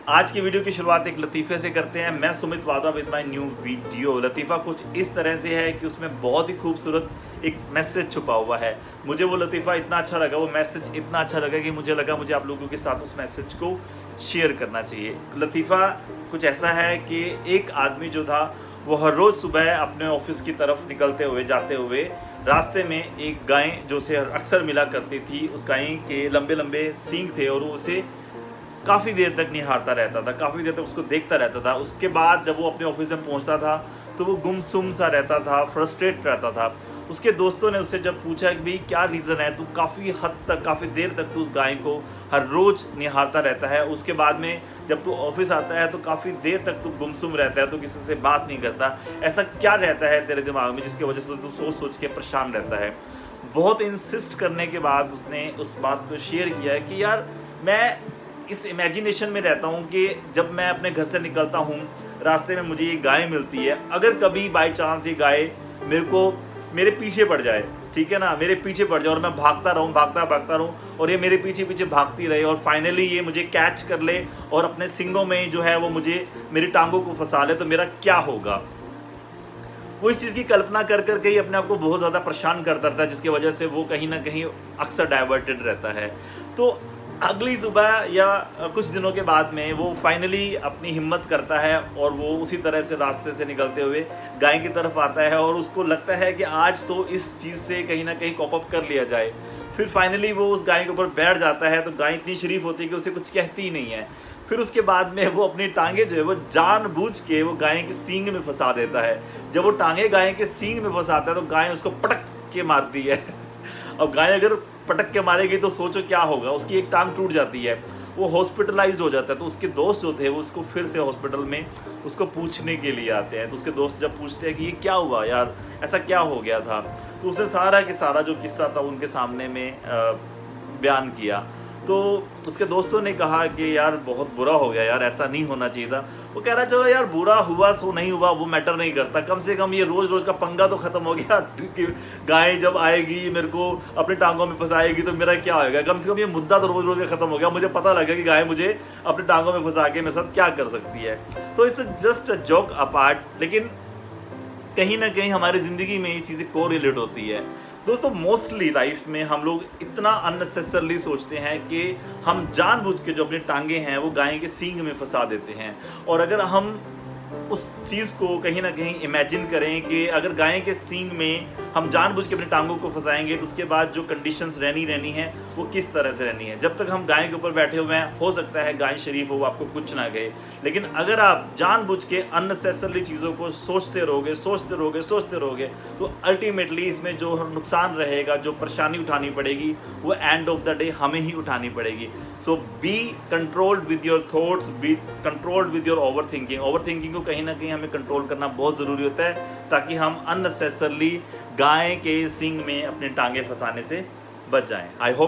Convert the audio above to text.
आज की वीडियो की शुरुआत एक लतीफ़े से करते हैं। मैं सुमित वादा विद माय न्यू वीडियो। लतीफ़ा कुछ इस तरह से है कि उसमें बहुत ही खूबसूरत एक मैसेज छुपा हुआ है। मुझे वो लतीफ़ा इतना अच्छा लगा, वो मैसेज इतना अच्छा लगा कि मुझे लगा मुझे आप लोगों के साथ उस मैसेज को शेयर करना चाहिए। लतीफ़ा कुछ ऐसा है कि एक आदमी जो था वो हर रोज़ सुबह अपने ऑफिस की तरफ निकलते हुए जाते हुए रास्ते में एक गाय जो उसे अक्सर मिला करती थी, उस गाय के लंबे लंबे सींग थे और वो उसे काफ़ी देर तक निहारता रहता था, काफ़ी देर तक उसको देखता रहता था। उसके बाद जब वो अपने ऑफिस में पहुंचता था तो वो गुमसुम सा रहता था, फ्रस्ट्रेट रहता था। उसके दोस्तों ने उससे जब पूछा कि भाई क्या रीज़न है, तू काफ़ी हद तक, काफ़ी देर तक तू उस गाय को हर रोज़ निहारता रहता है, उसके बाद में जब तू ऑफिस आता है तो काफ़ी देर तक तू गुमसुम रहता है, तो किसी से बात नहीं करता, ऐसा क्या रहता है तेरे दिमाग में जिसकी वजह से तू सोच सोच के परेशान रहता है। बहुत इंसिस्ट करने के बाद उसने उस बात को शेयर किया है कि यार मैं इस इमेजिनेशन में रहता हूँ कि जब मैं अपने घर से निकलता हूँ, रास्ते में मुझे ये गाय मिलती है, अगर कभी बाई चांस ये गाय मेरे पीछे पड़ जाए, ठीक है ना, मेरे पीछे पड़ जाए और मैं भागता रहूँ और ये मेरे पीछे पीछे भागती रहे और फाइनली ये मुझे कैच कर ले और अपने सींगों में जो है वो मुझे मेरी टांगों को फंसा ले, तो मेरा क्या होगा। वो इस चीज़ की कल्पना कर करके ही अपने आप को बहुत ज़्यादा परेशान करता रहता है, जिसकी वजह से वो कहीं ना कहीं अक्सर डाइवर्टेड रहता है। तो अगली सुबह या कुछ दिनों के बाद में वो फाइनली अपनी हिम्मत करता है और वो उसी तरह से रास्ते से निकलते हुए गाय की तरफ आता है और उसको लगता है कि आज तो इस चीज़ से कहीं ना कहीं कॉप अप कर लिया जाए। फिर फाइनली वो उस गाय के ऊपर बैठ जाता है, तो गाय इतनी शरीफ होती है कि उसे कुछ कहती ही नहीं है। फिर उसके बाद में वो अपनी टांगे जो है वो जानबूझ के वो गाय के सींग में फंसा देता है। जब वो टांगे गाय के सींग में फंसाता है तो गाय उसको पटक के मारती है। अब गाय अगर पटक के मारेगी तो सोचो क्या होगा, उसकी एक टांग टूट जाती है, वो हॉस्पिटलाइज हो जाता है। तो उसके दोस्त जो थे वो उसको फिर से हॉस्पिटल में उसको पूछने के लिए आते हैं। तो उसके दोस्त जब पूछते हैं कि ये क्या हुआ यार, ऐसा क्या हो गया था, तो उसने सारा के सारा जो किस्सा था उनके सामने में बयान किया। तो उसके दोस्तों ने कहा कि यार बहुत बुरा हो गया यार, ऐसा नहीं होना चाहिए था। वो कह रहा चलो यार बुरा हुआ सो नहीं हुआ वो मैटर नहीं करता, कम से कम ये रोज़ रोज़ का पंगा तो ख़त्म हो गया कि गाय जब आएगी मेरे को अपनी टांगों में फंसाएगी तो मेरा क्या होगा। कम से कम ये मुद्दा तो रोज़ रोज़ का ख़त्म हो गया, मुझे पता लगा कि गाय मुझे अपनी टांगों में फंसा के मेरे साथ क्या कर सकती है। तो it's just a joke apart, लेकिन कहीं ना कहीं हमारी ज़िंदगी में ये चीज़ें को रिलेट होती है। दोस्तों मोस्टली लाइफ में हम लोग इतना अननेसेसरली सोचते हैं कि हम जानबूझ के जो अपनी टांगे हैं वो गाय के सींग में फंसा देते हैं। और अगर हम उस चीज़ को कहीं ना कहीं इमेजिन करें कि अगर गाय के सींग में हम जानबूझ के अपनी टांगों को फंसाएंगे तो उसके बाद जो कंडीशंस रहनी है वो किस तरह से रहनी है। जब तक हम गाय के ऊपर बैठे हुए हैं हो सकता है गाय शरीफ हो, आपको कुछ ना कहे, लेकिन अगर आप जानबूझ के अननेसेसरली चीज़ों को सोचते रहोगे तो अल्टीमेटली इसमें जो नुकसान रहेगा, जो परेशानी उठानी पड़ेगी वो एंड ऑफ द डे हमें ही उठानी पड़ेगी। So be controlled with your thoughts, be controlled with your over thinking को कहीं ना कहीं हमें कंट्रोल करना बहुत ज़रूरी होता है, ताकि हम अननेसेसरली गाय के सींग में अपने टांगे फंसाने से बच जाएं। I hope